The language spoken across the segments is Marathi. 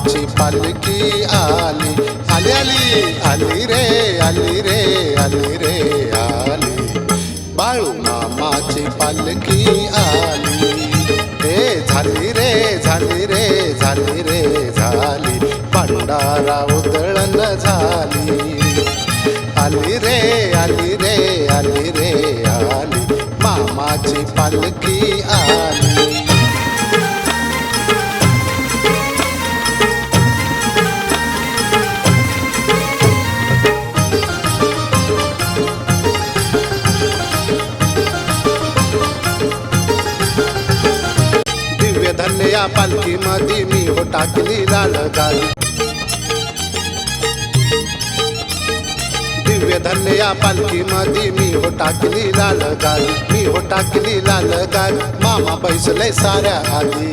मामाची पालखी आली आली आली आली रे आली रे आली रे आली बाळू मामाची पालखी आली हे झाली रे झाली रे झाली रे झाली भंडारा उधळण झाली आली रे आली रे आली रे आली मामाची पालखी आली दिव्य धन्य या पालखी मध्ये मी हो टाकली लाल गाली दिव्य धन्य या पालखी मध्ये मी हो टाकली लाल गाली मी हो टाकली लाल गाली मामा बैसले साऱ्या आधी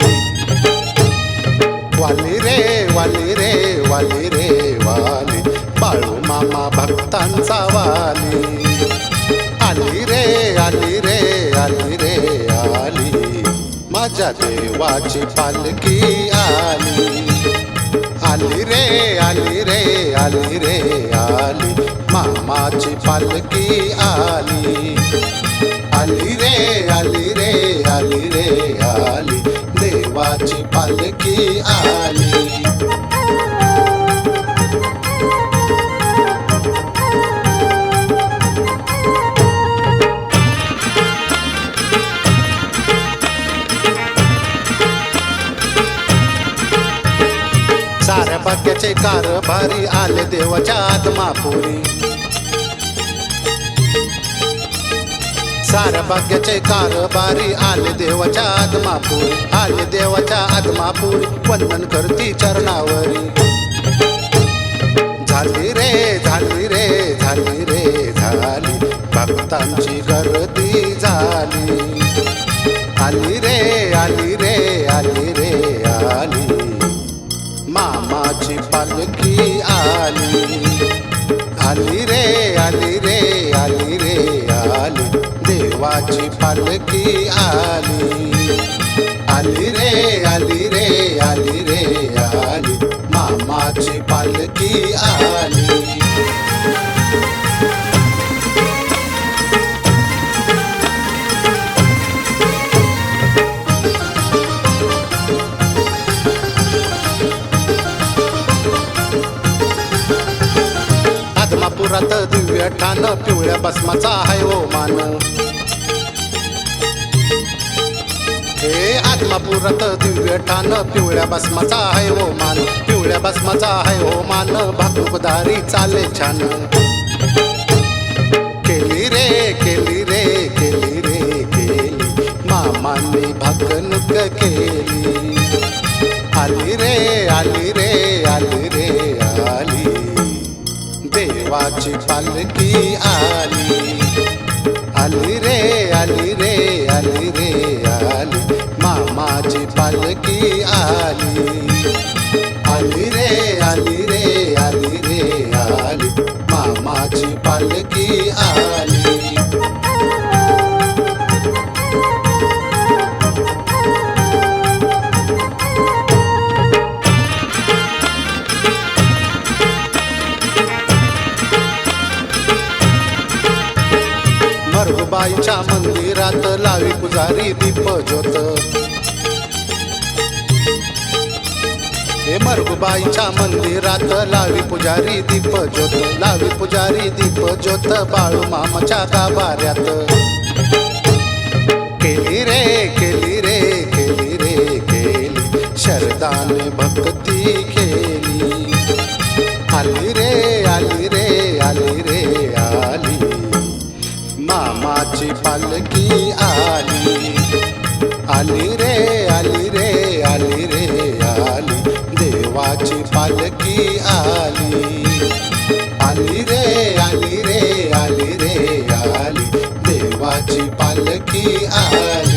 वाली रे वाली रे वाली रे वाली बाळू मामा भक्तांचा वाली आली रे आली रे आली रे आली माझ्या देवाची पालखी आली आली रे आली रे आली रे आली मामाची पालखी आली आली रे आली रे आली रे आली देवाची पालखी आली साऱ्या भाग्याचे कारभारी आले देवाच्या आत्मापुरी साऱ्या भाग्याचे कारभारी आले देवाच्या आत्मापुरी आले देवाच्या आत्मापुरी वंदन करती चरणावरी झाली रे झाली रे झाली रे झाली भक्तांची गर्दी झाली आली रे आली रे आली रे आली मामाची पालखी आली आली रे आली रे आली रे आली देवाची पालखी आली आली रे आली रे आली रे आली मामाची पालखी आली आदमापुरात दिव्य ठाण पिवळ्या भस्माचा आहे ओ मान हे आदमापुरात दिव्य ठाण पिवळ्या भस्माचा आहे ओ मान पिवळ्या भस्माचा आहे ओ मान भातुकदारी चाले छान केली रे केली रे केली रे केली मामाने भाकणूक केली आली रे आली रे आली रे आली देवाची पालखी आली आली रे आली रे आली रे आली मामाची पालखी आली आली रे आली रे आली रे आली मामाची पालखी आली मरगुबाईच्या मंदिरात लावी पुजारी दीप ज्योत हे मरगुबाईच्या मंदिरात लावी पुजारी दीप ज्योत लावी पुजारी दीप ज्योत बाळू मामाच्या गाभाऱ्यात केली रे केली रे केली रे केली शरदाने भक्ती केली आली रे आली रे आली रे आली मामाची पालखी आली आली रे आली रे आली रे आली देवाची पालखी आली आली रे आली रे आली रे आली देवाची पालखी आली